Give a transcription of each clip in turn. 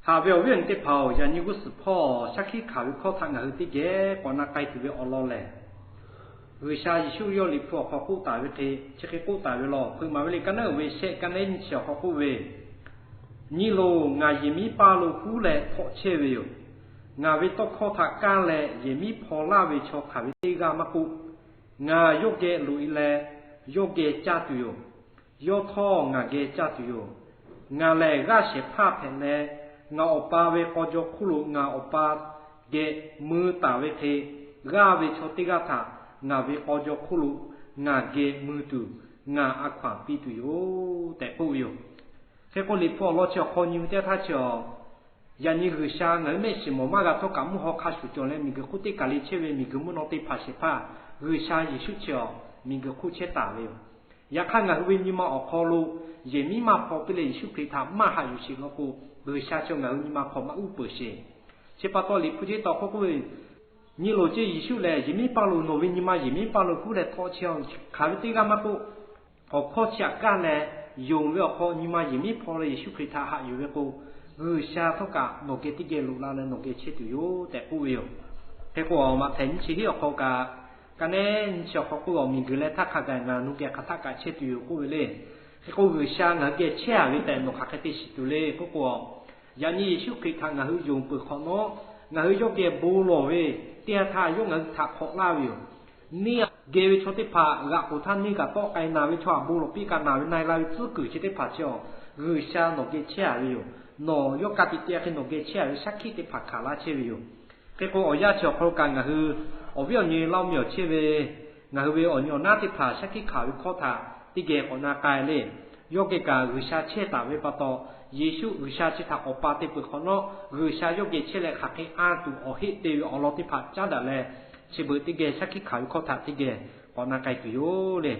หาเวลเวียนที่เผาอย่างนี้ก็สืบพ่อชักขี้ข่าววิเคราะห์ทางหาที่แก่ก่อนนักไกถือว่าอลอแหละวิชาอิชุยอลิพวกเขากู้ตายวิธีชักขี้กู้ตายเวลาเพิ่งมาเวลกันเนอเวเชกันเล่นเชียวเขากู้เวนี่โลงานยิมีปาโลคู่แหละเพาะเชวิวงานวิตกข้อถักการแหละยิมีพอลาวิชอขาวิธีกามากุงานโยเกลุยแหละโยเกจัตุโยโยท่องานเกจัตุโยงานแหละราชภาพแผ่นแหละงาอปาเวกอจคุลุงาอปาเกมือตาเวเทกาเวชติกาถางาเวกอจคุลุงาเกมือตุงาอควาปิตุโยแต่ปุโยแค่คนลิพอเราเชื่อคนยิ่งแต่ถ้าเชื่อยันนี่คือชาเงินไม่สิมมากับทุกการมุขข้าสุดจนเลยมีก็คุติกาลิเชเวมีก็มุนอติภาษิภาคือชายิสุเชื่อมีก็คุเชตาเวอยากข้างงานวิญญาณออกคอลูเยมีมาพอไปเลยสุพิธามาหาอยู่สิงกูคือชาเชื่องานวิญญาณพอมาอุปเชเชื่อปะตัวลิพุจิตอเขาคุยนี่โลเจยิสุเลยเยมีปาลูโนวิญญาณเยมีปาลูกูเลยทอเชียวขาวิติกามากูออกข้อเชื่อกันเลยยงเวลข้อนี้มาเยมีพอเลยสุพิธาหาอยู่เวกูชาทุกะโนเกติเกลุลาเลโนเกเชตุโยแต่ผู้เดียวแต่ก็มาถึงชีวิตเขากะกันเองชาวเขาก็มีกุเลทักขะกันนุเกขัดทักกะเชตุโยกูเลยเขาชาเงเกเชอวิแต่โนขัดติสิตุเลยก็ยันยี่ชุกขิทางงาหุยงปุขโนงาหุยงเกบูโลเวเตียทายงงาทักขอลาวิวเนี่ยเกวิชติภาละกุท่านนี่กับโตไกนาวิชวบูโลปีกันนาวินายลาวิสุกุชติภาเชียวชาโนเกเชอวิวโนยกกติเตียขึ้นโนเกเชียสักขีติผักขาลาเชวิโยแค่ก็อยากเชื่อโครงการก็คืออวิโอนี่เราไม่เชื่อเวงาคืออวิโอนาติผ่าสักขีข่าววิเคราะห์ท่าที่เกี่ยวกับกายเลยยกเกี่ยวกับวิชาเชื่อตาเวปโตยิสุวิชาเชื่อตาอปาติปุขโนวิชายกเกี่ยวเชื่อเลยขัดให้อ่านตัวอหิตเดียวอลอติผ่าจ้าดัลเลยชิบุที่เกี่ยวสักขีข่าววิเคราะห์ท่าที่เกี่ยวกับกายตัวโยเลย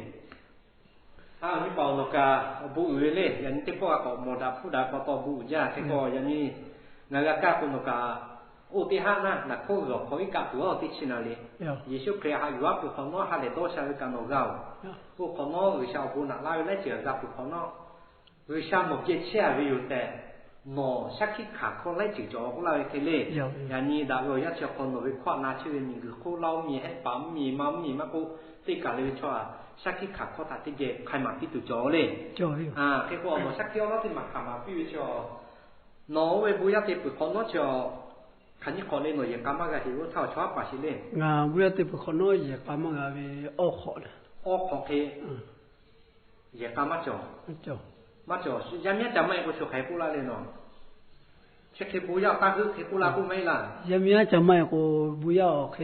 นี่บอกนกาบุเวเล่ยันที่พวกเขาโมดาผู้ดาพอต่อบุญาที่ก็ยันนี่งานก้าคนนกาอุติหานะนักพูดกับเขาอีกตัวติชินาลียิสุเคลียร์อยู่ว่าผู้คนน้อฮาเลโตชาลิกานกาผู้คนน้อวิชาบุญนักไล่ไล่เจอกับผู้คนน้อวิชาหมกเจ็ดเชี่ยวิวแต่หมอชักคิดขาดคนไล่จิ๋วจ่อของเราเทเล่ยันนี่ดาวยักษ์เชื่อคนวิเคราะห์นาชื่อมีคือคู่เรามีให้ปั๊มมีมัมมีมะกูติกาเลยชัวสักที่ขัดข้อตัดที่เกใครมาที่ตัวจ่อเลยจ่อแค่ว่ามันสักเที่ยวแล้วที่มาขามาพี่วิชอนอเวบุยติปุคนน้อจ่อขันยี่คนเลยหน่วยยังกำมากะที่ว่าเท่าชอบป่าชิเล่บุยติปุคนน้อยยังกำมากะวิออกขอเลยออกขอเคยังกำมาจ่อมาจ่อยังเนี่ยจะไม่ก็ช่วยใครพูดละเลยเนาะเช็คบุยตาคือใครพูดละพูดไม่ละยังเนี่ยจะไม่ก็บุยเค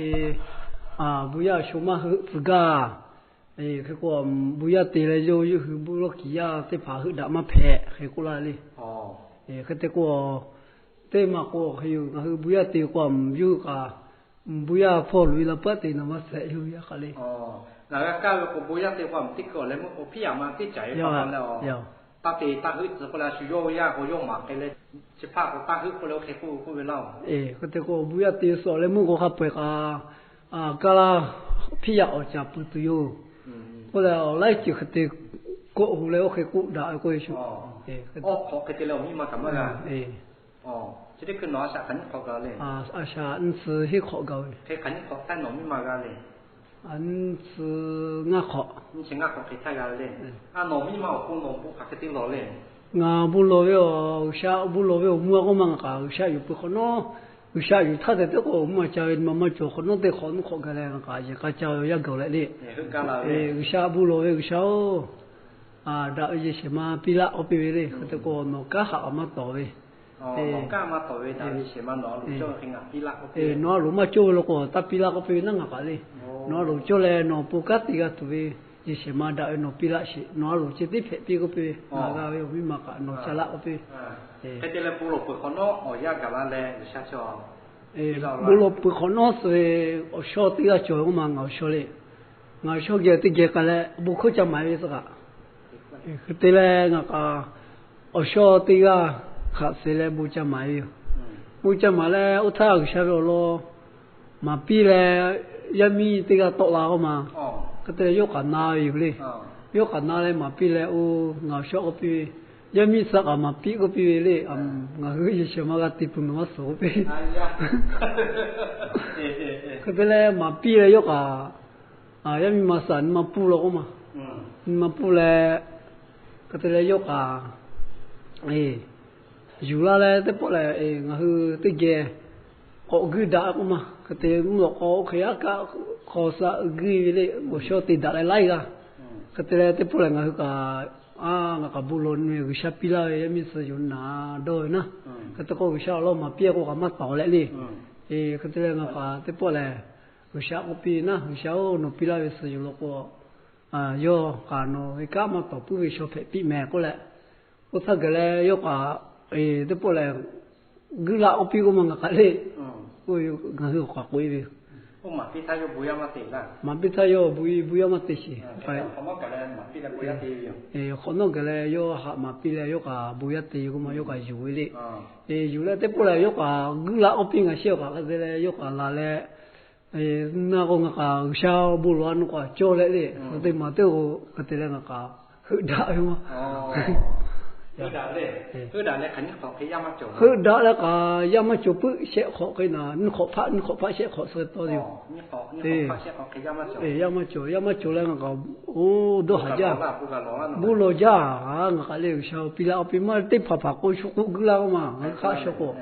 บุยชมาฮึกาคือก็บุญตีเลยอยู่คือบุรุษกิยาที่ผ่าคือดามาแพ้คือกุลาลีคือแต่ก็เต็มมาก็คือบุญตีก็อยู่กับบุญพอลุยละปัตตินมาเสียอยู่ยาคลีแล้วก็ก็บุญตีความที่ก็เลยมันพี่อยากมาที่ใจฟังแล้วตาตีตาฮึดก็เลยช่วยยาก็ย่อมมาเลยจะพาก็ตาฮึดก็เลยแค่พูดไปเล่าคือแต่ก็บุญตีสอนเลยมึงก็ขับไปกะลาพี่อยากออกจากปุตุโยก็เลยไล่จิตติก็หูเลยโอเคกูด่าก็ยิ่งอ๋อขอแค่เรามีมาทำอะไรอ๋อจะได้ขึ้นน้อสักขันขอกาเลยอาชาอันซื้อให้ขอกาเลยแค่ขันขอใต้หน่อมีมากาเลยอันซื้องาขอนี่เชิงงาขอแค่ใต้กาเลยหน่อมีมากูหน่อบุกขัดติหล่อเลยงาบุโลเวอชาบุโลเวอมัวก็มังกาชาอยู่ปุขโนวิชาอยู่ท่าแต่ตัวก็มาเจอมาโจคนนั้นแต่คนขอกันเลยก็จะก็เจอยังเก่าเลยวิชาบุโรวิชาดาวยิ่งเชื่อมาพิลาอภิเวรีแต่ก็นกหามาต่อเว้นกมาต่อเว้ดาวยิ่งเชื่อมาหนอลุโจเองพิลาหนอลุมาโจแล้วก็ตัดพิลาอภิเวนั่งกันเลยหนอลุโจเลยหนอปกติก็ตัวยิ่งเชื่อมาดาวหนอพิลาสิหนอลุจิตที่เพ่ก็เพ่นากาเววิมากันหนอชลาอภิแค่เจริญบุรุษปุคนน้ออ๋อยากกับอะไรวิชาชอบบุรุษปุคนน้อสิชอบที่จะช่วยมันเอาช่วยงาชอบเกี่ยวที่เกี่ยวกันเลยบุคคลจะไม่สักคือที่แรกก็ชอบที่จะขัดเสลบุจะไม่บุจะมาเลยอุทาก็ใช้เวลามาปีเลยยังมีที่จะตกลาก็มาก็แต่ยกขันนาอยู่เลยยกขันนาเลยมาปีเลยงาชอบปี也没啥个嘛，比个比嘞，我有一些嘛个地方我手呗。哎呀，可是嘞嘛比嘞有个也没嘛啥，你嘛补了个嘛，你嘛补嘞，可是嘞有个，有啦嘞，这不嘞，我是这个。họ gửi đã cũng mà cái tiền một họ khi cả họ sa gửi lên một số tiền đã lại ra cái tiền thế phụ là người cả người cả bù lon người sa pila ấy mình sử dụng na đôi na cái tôi có cái sao lo mà bia có cả mắt bảo lại đi cái tiền người cả thế phụ là người sa có pi na người sa nó pila về sử dụng lo có yo cả nó cái cá mà tổ phụ về số phải pi mẹ có lại có sao cái này yo cả thế phụ là gửi lại pi của mình cả đấy ôi ngài hiểu khoa quý đi. Mà phi thay yo buya mà tiền là. Mà phi thay yo buya mà tiền gì? Phải. Không có cái này mà phi là buya tiền gì? Không có cái này yo mà phi là yo cả buya tiền cũng mà yo cả dùi đi. Dùi là thế bữa là yo cả gửi lại ốp ngài xíu cả cái này yo cả là lẽ na có ngài cả sao bù loan cả cho lại đi. Thế mà tiêu cái này ngài cả hư đại không? hư đã đấy khánh họ cái yam chỗ hư đã là cả yam chỗ bự sẽ khó cái nào nó khó phá sẽ khó sơ to điều thì yam chỗ là cả ô đồ hạt ra bù lô ra ngã lấy sao pila mà tiếp phá cô chụp cứ lao mà khá sao cô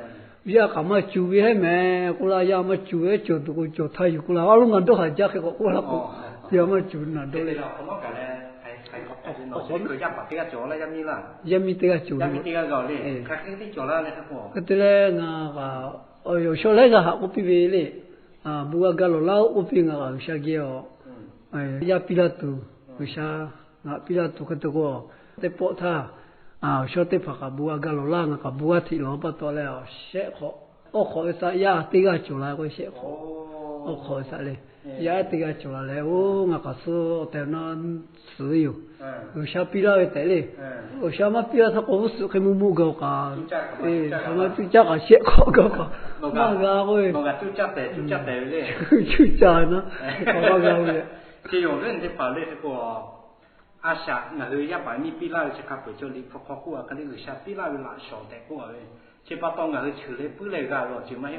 giờ cả mà chú về mẹ cô là yam chú về chỗ tôi chỗ thay cô là lúc ngàn đồ hạt ra cái cô là cô yam chú là đồ này nó sẽ cứ yam vào cái chỗ là yam như là yam như cái chỗ yam như cái rồi đi khác cái chỗ là này không cái này ngà ở chỗ này là họ có bị về bùa galo lao có bị ngà ở xa kia ya pilatu bisa ngà pilatu cái đó để bỏ tha chỗ để phá bùa galo lao ngà bùa thì nó bắt đầu là sẽ khó sa ya tiga chỗ là cái sẽ khó saเลยya tiga chỗ làเลยngà cái số tên nó sử dụng sa pila vậy đấy sa mà pila sao có sự cái mù gạo cả sa mà chú cha cả sẽ khó gạo cả mà gạo rồi chú cha đấy chú cha nó có gạo vậy chỉ có cái gì phải lấy cái sa ngà hơi ya phải mi pila sẽ cắt cho đi khó của cái này sa pila là sầu đấy của ấy chỉ bắt đầu ngà hơi chửi lấy bự lấy gạo rồi chỉ mấy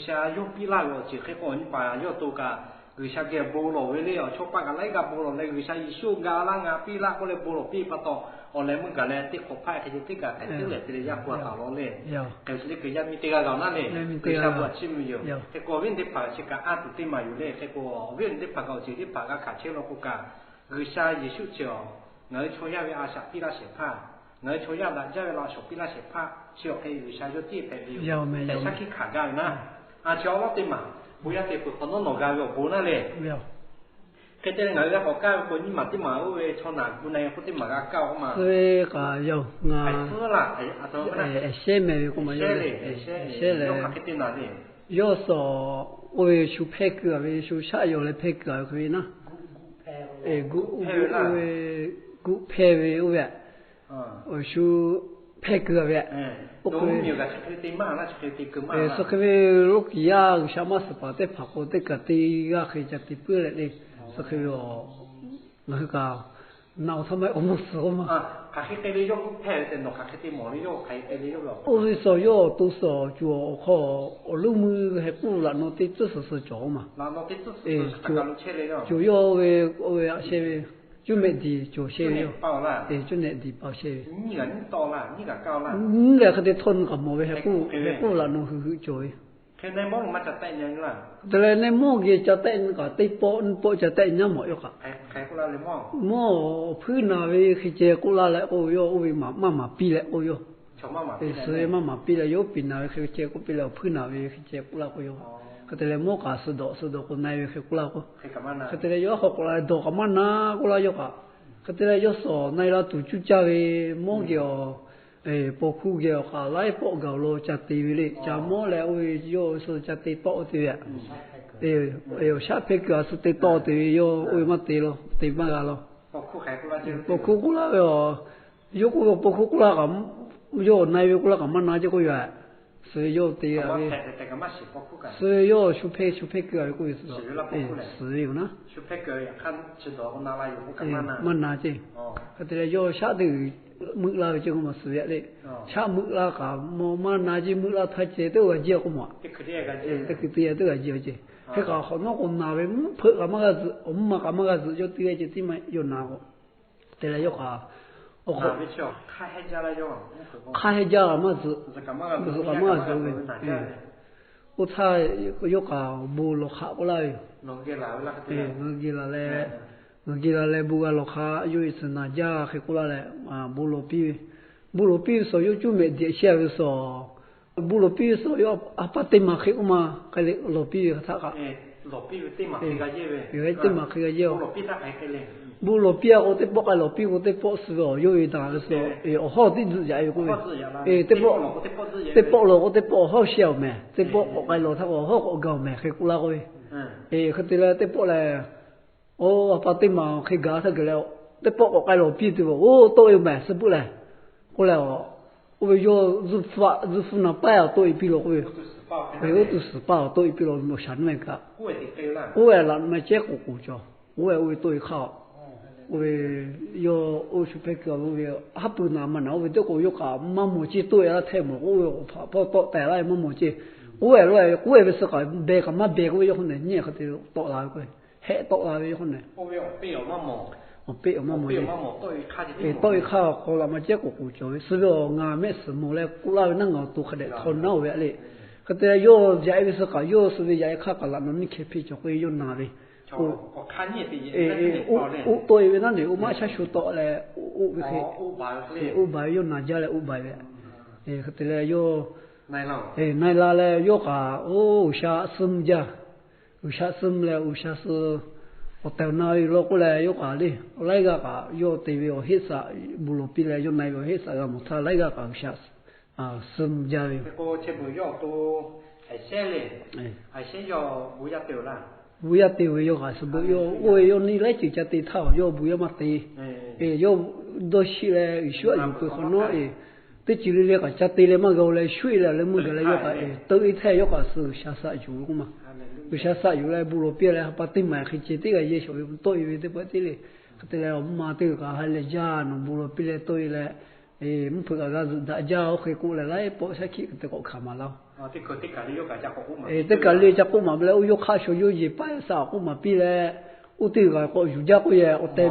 sa yo pila rồi chỉ cái con bà yo tu cả người sa kia bồ lô với liệu chốt bắt cái lấy gặp bồ lô lấy người sa isu gà la ngà pi la có lấy bồ lô pi bắt đầu ở lấy mình cái lấy tích khổ phai cái tích cả cái tích lấy tích lấy qua tàu lô lên cái tích cái giá mi tích cái gạoนั่นเลยngười sa bùa chim nhiều cái cô viên tích phá chỉ cả ăn tụi tích màอยู่เลยcái cô viên tích phá gạo chỉ tích phá cáiขาเชื่อเรากูcả người sa isu chiều người chối ya vớiอาsa pi laเสียผ้าngười chối ya là gia vớiเราsụp pi laเสียผ้าเชื่อให้người sa yoที่ไปอยู่แต่สักที่ขาได้นะเชื่อว่าtích mà bùi ăn thì còn nó nổi gà rồi bùn nó lệ cái tên người ta họ cao còn nhưng mà tí mà ơi cho nàng bữa nay có tí mà gà cao mà cái cả dầu ngà phải phơ là phải xe mẹ cũng mà xe lệ cái tên nào đi yo so ôi chú phê cửa với chú sa yo lấy phê cửa cái nó gu phê với ôi ôi chú phê cửa vậy đúng nhiều cái cái mà là cái cái mà là cái lúc kia sao mà sắp tới phát có tới cái cái cái cái bữa này đi sao cái người cả nào tham gia ông số mà cái này yo phê thì nó cái mỏ này yo cái này yo ôi sao yo tu sao cho họ lúc mới hay cũng là nó tới chút sự chỗ mà nó tới chút cái lúc chơi đấy đó chủ yếu về xe就没地做些哟，就那地包些。你个你到了，你个高了。你那个得囤个么？还不啦弄去做。cái này món mà chặt tay nhanh là. Từ này này món kia chặt tay có tay bộ chặt tay nhau mọi cả. Cái cũng là lấy món. Món phứ nào về khi chơi cũng là lại ôi yo ôi mà pi lại ôi yo. Chồng mà pi. Rồi mà pi lại yo pi nào khi chơi cũng pi lại phứ nào về khi chơi cũng là ôi yo. Cái này món cả số độ cũng này về khi cũng là có. Cái này yo họ cũng là độ cái mana cũng là yo cả. Cái này yo số này là tụi chú cha về món kia. Bộ khu kia cả lại bộ gạo lô chặt tì vậy, chả mua lại ôi yo số chặt tì to tì vậy, sát phê cửa số tì to tì yo ôi mất tì lo, tì mất gạo lo. Bộ khu cũng là yo cũng bộ khu cũng là cả yo này cũng là cả mất nói chứ có vậy, 所以要对啊，แต่ก็มาสิปอกคู่กัน 所以要修配个个意思咯，是有呢， ชุเพกเกยขั้นชุดดอกนาลายอยู่กันมานะ มันน่าจิก็แต่要下头มึกลา就嘛是呀嘞，下มึกลาก็มันน่าจิมึกลา他接都个接个嘛， ที่คือเรียกกัน 这个对都个接接，这个好那个那边拍个么个子，我们嘛个么个子就对个这么有那个，对了要个。นาวิชค่าให้ยาอะไรจ้ะ 看还家么子，是干嘛不是干嘛子的，我猜有个不落下过来， น้องเกล้าเวลาเขา 我记得嘞不个落下有一次那家还过来嘞啊不落比说有就没点些个说，不落比说要啊把对嘛黑嘛，个嘞落比他个， หลบพี่ตีหมักกระเจี๊ยบ 有对嘛黑个要。 หลบพี่ตาไอ้เกล้ 不落边我得包个落边我得包是哦，有一档的时候，好的日子有个，得包了我得包好小咩，得包我个落他我好我搞咩，去过那个，佢哋咧得包咧，我把对嘛去搞他个了，得包我个落边对不，都有咩是不嘞，过来我要日付那摆啊都一笔了我，我都是包都一笔了，没想那个，我那没结果过着，我都一考。我要我去拍个我还不拿嘛呢，我这个有个妈妈鸡多呀太么，我怕到带来妈妈鸡，我也是个别个嘛别个有可能你可得到那个，还到那个有可能。我要背有妈妈，我背有妈妈鸡，到一卡好了嘛结果不着，是个俺没事么嘞，过来那个都可得头脑外嘞，可得有家有是个有是的家卡个那么你去拍就会有哪里。我看你的，我对那里我马上学到嘞，我白有哪家嘞，我白嘞，可得嘞有，奈拉嘞有个下什家，下什嘞，下是，我到那里落过来有个嘞，那个有对有黑啥，不落边嘞有那个黑啥个么，他那个下什家嘞。我这不要都海鲜嘞，海鲜要不要丢了。不要对我有还是不要，我要你来就叫对头，要不要嘛对，要到时嘞需要有个可能对这里那个叫对了嘛个来水了，那么个来要个都一台要个是下杀油个嘛，下杀油来不落别来把对买去接这个也小有多有的不对嘞，对了我们嘛对个还来家弄不落别来对嘞，唔配个是大家可以过来来包下去这个看嘛了。ที่เขาที่การเลี้ยงกาจะกู้มาแต่การเลี้ยงจะกู้มาแล้วยกข้าช่วยยืมไปสาวกู้มาปีแล้วอุติก็อยู่จะกู้ยังแต่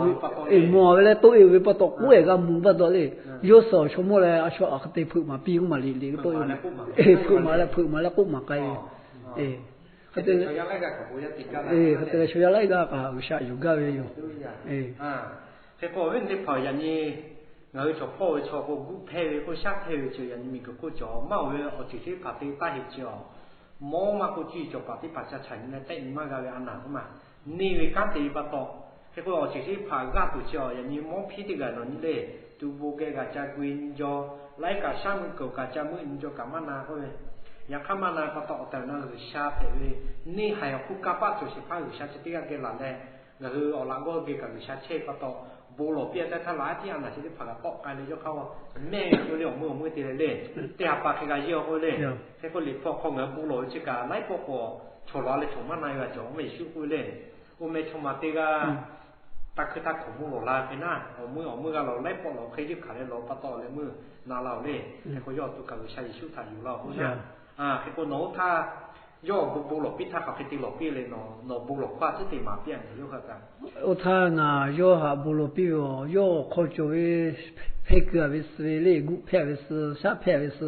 มัวแล้วตัวเองไปต่อกู้เองก็มุ่งไปต่อเลยยกสาวชั่วโมงแล้วช่วยเอาแต่ฝึกมาปีกู้มาเลี้ยงตัวเองฝึกมาแล้วกู้มาไกลเขาแต่ช่วยอะไรก็กู้ยังติดกันเขาแต่ช่วยอะไรก็อุตส่าห์อยู่ก็อยู่แต่พอเว้นที่พออย่างนี้người cho phôi cho cô cú phê cô sát phê cho anh mình cô cho mau về ở chỉ thị phát triển ta hết cho mỏ mà cô chỉ cho phát triển phát triển thành này tại mà cái anh nào mà ni về cái gì bắt đầu thế cô ở chỉ thị phát ra tụ cho anh mình mỏ phi thì cái nó như thế tụ vô cái cha quyên cho lấy cả sang mình cầu cả cha mình cho cả mà na thôi ya kama na bắt đầu từ nó sát phê ni hay cô cả bắt cho sẽ phát sát chỉ cái là này người ở làng có cái sát chế bắt đầu bố lỗ bia tại thà lá thì anh là chỉ phải là bọc cái này choเขาแม่ตัวเลี้ยงมือตีเลยเลยแต่ปากcáiเยี่ยวเขาเลยแค่คนหลีกพอเขาเงาบโลจิกาไล่พวกเขาชนล้อเลยชนมาในว่าจะไม่ชื่อคุยเลยว่าไม่ชนมาตีก็ตักคือตักของมือหล่อลายไปหน้าเอามือกันเราไล่พวกเราเคยยึดขาเลยเราปะต่อเลยมือนาเราเลยแค่เขายอดตัวกับวิชัยชื่อถ่ายอยู่เราเพราะฉะนั้นแค่คนโน้ถ้าย่อบุหลบพิทักษ์กับพิธีหลบพี่เลยเนาะบุหลบคว้าที่ตีมาเปี้ยนย่อเขากันโอ้ท่านย่อหาบุหลบพี่ย่อเขาจะไปเพกกับวิสเล่กุเพวิสชาเพวิส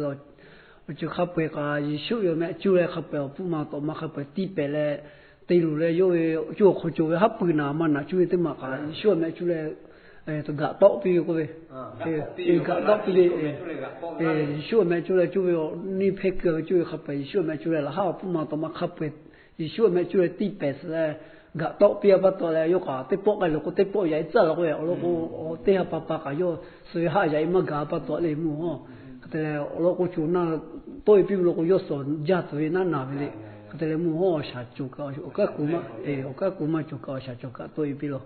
จะขับไปกับยิชูอยู่แม่จู่เลยขับไปผู้มาต่อมาขับไปตีไปเลยตีรู้เลยย่อเขาจะไปหับปืนมันนะจู่ที่มากับยิชูแม่จู่เลยตัวกะต๊อกพี่ก็ไปกะต๊อกพี่ช่วยแม่ช่วยช่วยนี่เพกเกอร์ช่วยขับไปช่วยแม่ช่วยแล้วห้าผู้มาต่อมาขับไปช่วยแม่ช่วยตีเป็ดเลยกะต๊อกพี่ปัตตเลยยกอ่ะตีปอกกันลูกตีปอกใหญ่จ้าลูกเลยลูกตีหาป้ากันยสวยหาใหญ่มากปัตตเลยมู่ฮะแต่ลูกจูน่าตัวพี่ลูกยศสอนจัดไว้นั่นน่ะไปเลยแต่มู่ฮะชาจุกอ่ะโอเคกูมาจุกอ่ะชาจุกอ่ะตัวพี่ลูก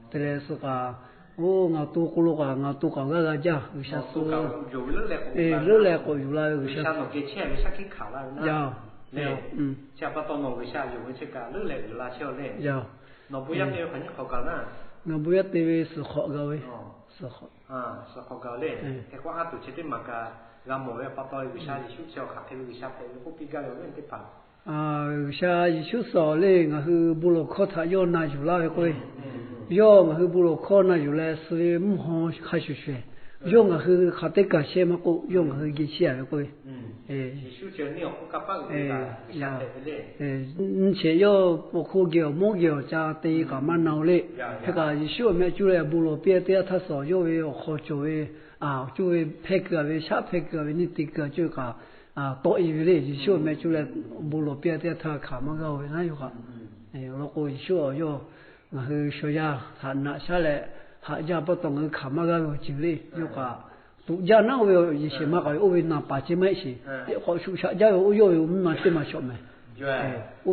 แต่สุกอ่ะ哦，我多过了个，我多搞个家，有啥事？热来过有啦，有啥？像侬给钱，为啥去卡了呢？要，像把到侬为啥有为这个热来有啦，晓得？要。侬不要对很好搞呢？我不要对是好个喂，是好。是好搞嘞。那个阿杜这点嘛个，俺某要把到为啥就小卡，还为啥还不比较有问题吧？有啥一些少嘞，我是不落考他要拿有啦个，要我是不落考那有来是唔好开学学。用我是还得感谢嘛个，用我是给钱个。你且要不可叫莫叫家对干嘛闹嘞？那个一小面就来不落别的他少要为好就为就为拍个为下拍个为你这个就个多一类一小面就来不落别的他看嘛个为那有个，如果一小要我是学家他拿下来。他家不懂个看嘛个经历，有个独家那个一些嘛个，我为拿把钱买些，好处下家有我们嘛这么小买。对，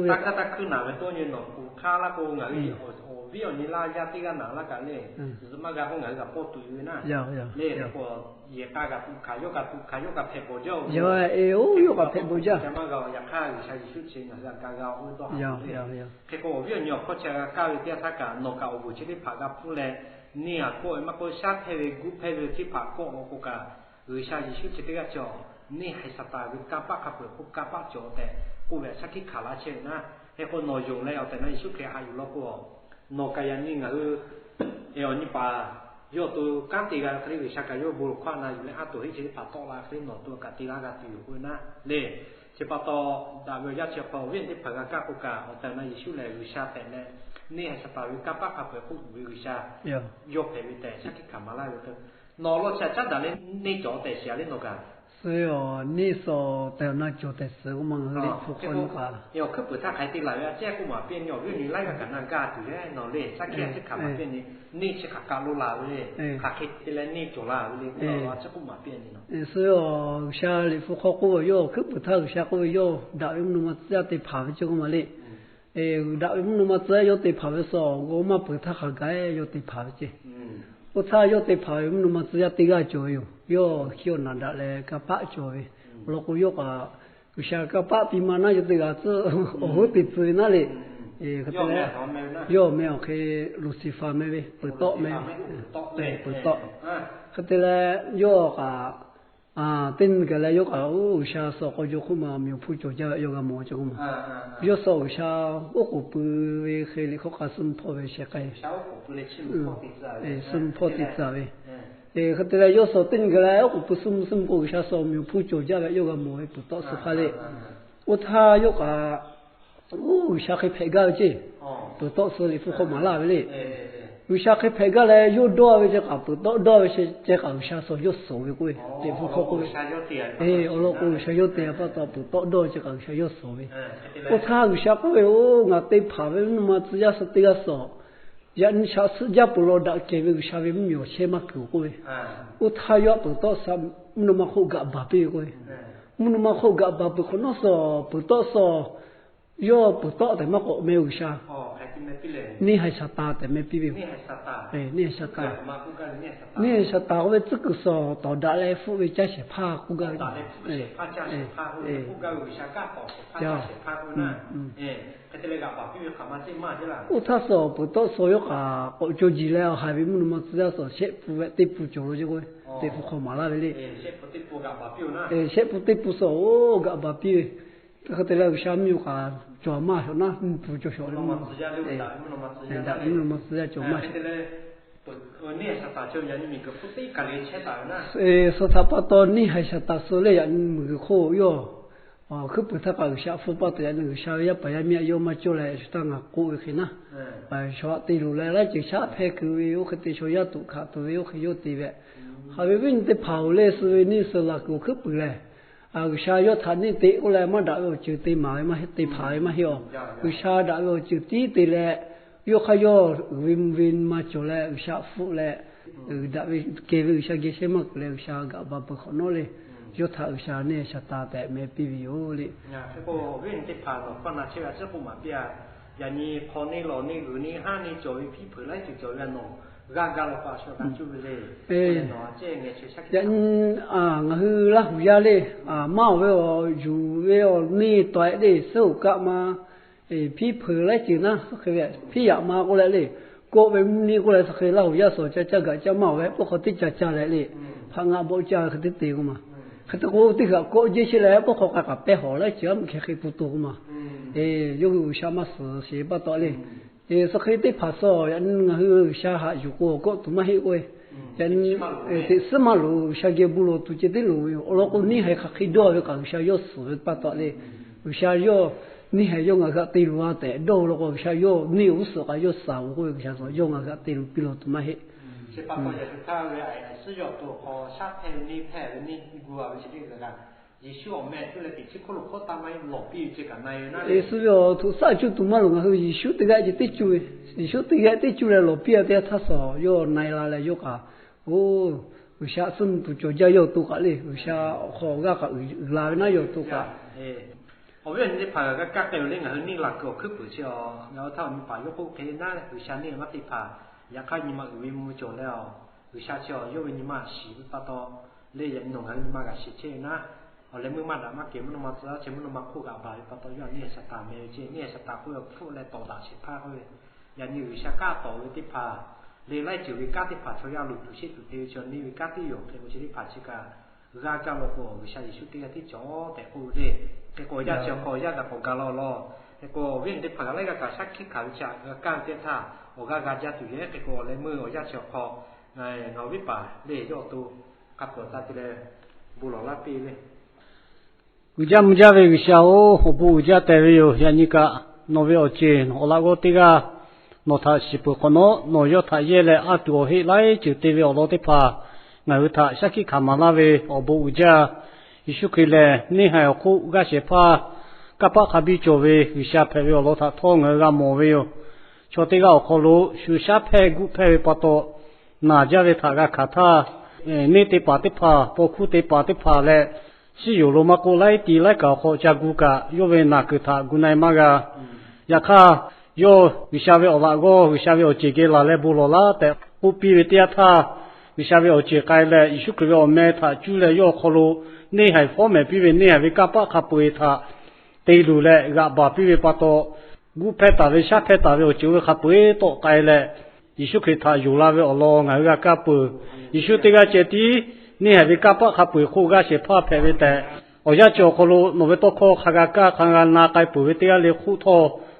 他去哪个多年了，他那个我比较你拉家这个哪那个嘞，是嘛个我那个包对呢，嘞那个也大个卡有个配包叫，有个配包叫，什么个也看一下一些钱啊，是刚刚我都好嘞，这个我比较鸟靠这个搞一点他个弄个我这里拍个铺嘞。你过嘛过下配的古配的去拍过我个，下一些这个叫你还是打个干巴卡不不干巴叫的，过来下去卡拉钱呐，那个内容嘞要在那一些给还有那个，那个样你要你把要都干这个可以下个要不看那有嘞多一些把到啦可以拿多个地那个地会呐，嘞，就把到大个要去跑远的拍个干不干，我在那一些来下的嘞。你还是把为干巴卡不不为啥？要陪为带，下去干嘛啦？拿了下家的你交代下来那个。是哟，你说在那交代是我们来不可能个。要可不他还得来呀，这个嘛变要你来个干那干对嘞，那嘞，下去是干嘛变呢？你去干路啦喂，下去的来你做啦喂，那这个嘛变呢？是哟，下来不可过哟，可不他下过哟，大用那么只要得爬这个嘛嘞。大那么只要对跑的时候，我们不太好干，要对跑去。我他要对跑，那么只要对个教育，要拿得来个把教育。如果有个像个把比嘛，那就这个子，我对子那里，有没有去路西法没呗？不到没？对，不到。可得了，有个。等个来有个我下说我就后面没有铺脚家有个毛这个嘛，有时候下我可不会黑里可卡生破为些个，生破的子喂，可得了有时候等个来我不生过下说没有铺脚家有个毛不到是怕嘞，我他有个我下去拍个去，不到是里不好嘛啦嘞。有下去拍个来有多为这个不多为些这个下手有手为贵，对不可贵。我老公下有点不到不多这个下有手为。我他有下贵我对爬为那么只要是这个手，人下次家不落的给为下为没有钱嘛够贵。我他要不到啥那么好个把别贵，那么好个把别可能说不到说。要不到的嘛我没有下，你还是打的没必要，你还是打，你还是打为这个时候到达来付为加些怕顾个，我他说不到所有哈，我就记了还为那么只要说些不为对不久了就会，对不好嘛那里，些不对不说哦个把别。这个得了下面话做嘛说那不就晓得嘛？那么直接做嘛？说他把到你还是打手嘞呀？你个好哟，可不他搞下副把的那个下也不要面要么就来当啊过去呢？说对路来了就下拍个有可得说要读卡，都有可有对呗。还为你的跑嘞是为你是那个可不嘞？下要谈你对过来嘛，大约就对嘛嘛，对牌嘛哟。下大约就对嘞，又还要win嘛就嘞，下付嘞，大约给下给些嘛嘞，下个把不可能嘞，就他下呢下大的没必要嘞。这个 win 对牌了，放那去啊，这不嘛别，呀你跑你老你你哈你教育批判来就教育弄。gagal apa so kan cuma le no je nge che sak yan ngư la hu ya le mau ve o ju ve o ni toại le sâu cả mà phi phở lại chỉ na cái vậy phi ya ma có lại le cô về ni có lại cái la hu ya so cha cha cái cha mau ve có tích cha cha lại le phang ngã bộ cha cái tích tiêu mà cái cô tích cái cô chỉ chỉ lại có cái bé họ lại chỉ cái cái phụ tu mà yêu sao mà sự bắt toại le sau khi tới phát so anh ngư sa hạ dù có tụi mày ơi anh thì sớm mà lu sa cái bù lu tụi chỉ lu ở cô ní hay khi đó với cả sa yo sự bắt đầu lên sa yo ní hay yo ngã cái lu à thế đó là cô sa yo ní u sự cái yo sao cô sa yo ngã cái lu pi lu tụi mày sẽ bắt đầuจะถ้าเวลาsử dụngตัวพอชาร์จนี่แพ้นี่กูเอาไปใช้ได้กันYesu ome tu le pichi kolo kota mai lopi je kan nai na le Yesu yo tu sa chu tu ma lo nga Yesu te ga je te chu Yesu te ga te chu le lopi te tha so yo nai la le yo ka o sha sun tu cho ja yo tu ka le sha kho ga ka la na yo tu ka o wen ni pa ga ka ke le nga ni la ko khu pu cho ngao tha mi pa yo ko ke na le sha ni ma ti pa ya ka ni ma wi mu cho le o sha cho yo ni ma shi pa to le ya no ga ni ma ga shi che naเลยเมื่อมาดามาเก็บมันมาแล้วเชื่อมันมาคู่กับใบปะตอยอดเนี่ยสตาเมเจเนี่ยสตาเพื่อคู่และต่อดาชิพาเขาเลยอย่างนี้วิชาก้าต่อวิธีพาเลยไล่จิวิก้าที่พาช่วยเอาหลุดตุชิตุเทชนนี่วิก้าที่หยกเทวชิที่พาชิการ่างกายโลโก้วิชาอิชุติที่จ่อแต่คู่เด็กแต่กูอยากเชื่อกูอยากกับกูกาลอแต่กูเวียนที่พาอะไรกับชักคิดข่าววิชาก้าวเจ้าท่าโอกาสจะตุเยแต่กูเลยมืออยากเชื่อพอในนวิปาเลยโยตูกับตัวตาที่เลยบุหรี่ละปีเลยUja muja ve gishao hobu uja teveyo yanika nove oche no lago tiga no tha sipu kono no yo tha yele atu he lai chu teve olote pa ngau tha shaki kamala ve obu uja ishukile ni ha ku ga shepa kapa khabi chove wisha pheve olotha thong ga move yo chote ga kholo shu sha phe gu phe pato na ja ve tha ga khatha ni te pa te pha pokhu te pa te pha le si yo lo ma ko lai ti lai ka kho cha gu ka yo ve na ku tha gu nai ma ga ya kha yo wisha ve ola go wisha ve o che ge la le bu lo la te pu pi ve tia tha wisha ve o che kai le isu ku ve o me tha chu le yo kho lo ni hai fo me pi ve ni ha ve ka pa kha pu tha te lu le ga ba pi ve pa to gu phe ta ve sha phe ta ve o che ve kha pu to kai le isu ku tha yu la ve o lo nga ga ka pu isu te ga che ti ni ha vi ka pa kha pu khu ga she pha phe ve te o ya cho kho lo no ve to kho kha ga ka kha ga na kai pu ve te ga le khu tho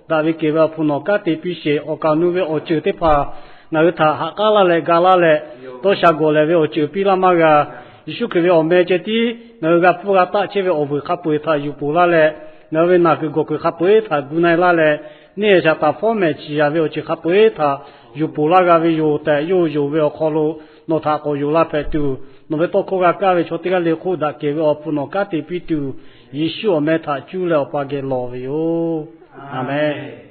da vi ke ba phu no ka te pi she o ka nu ve o che te pha na tha ha ka la le ga la le to sha go le ve o che pi la ma ga isu ke ve o me che ti na ga pu ga ta che ve o vu kha pu tha yu pu la le na ve na ke go ke kha pu tha gu nai la le ni ja ta fo me chi ya ve o che kha pu tha yu pu la ga ve yu te yu ve o kho lo no tha ko yu la phe tu no ve to ko ga ka ve chote ga le khu da ke ve o pu no ka te pi tu Yesu o me tha chu le o pa ge lo ve yo amen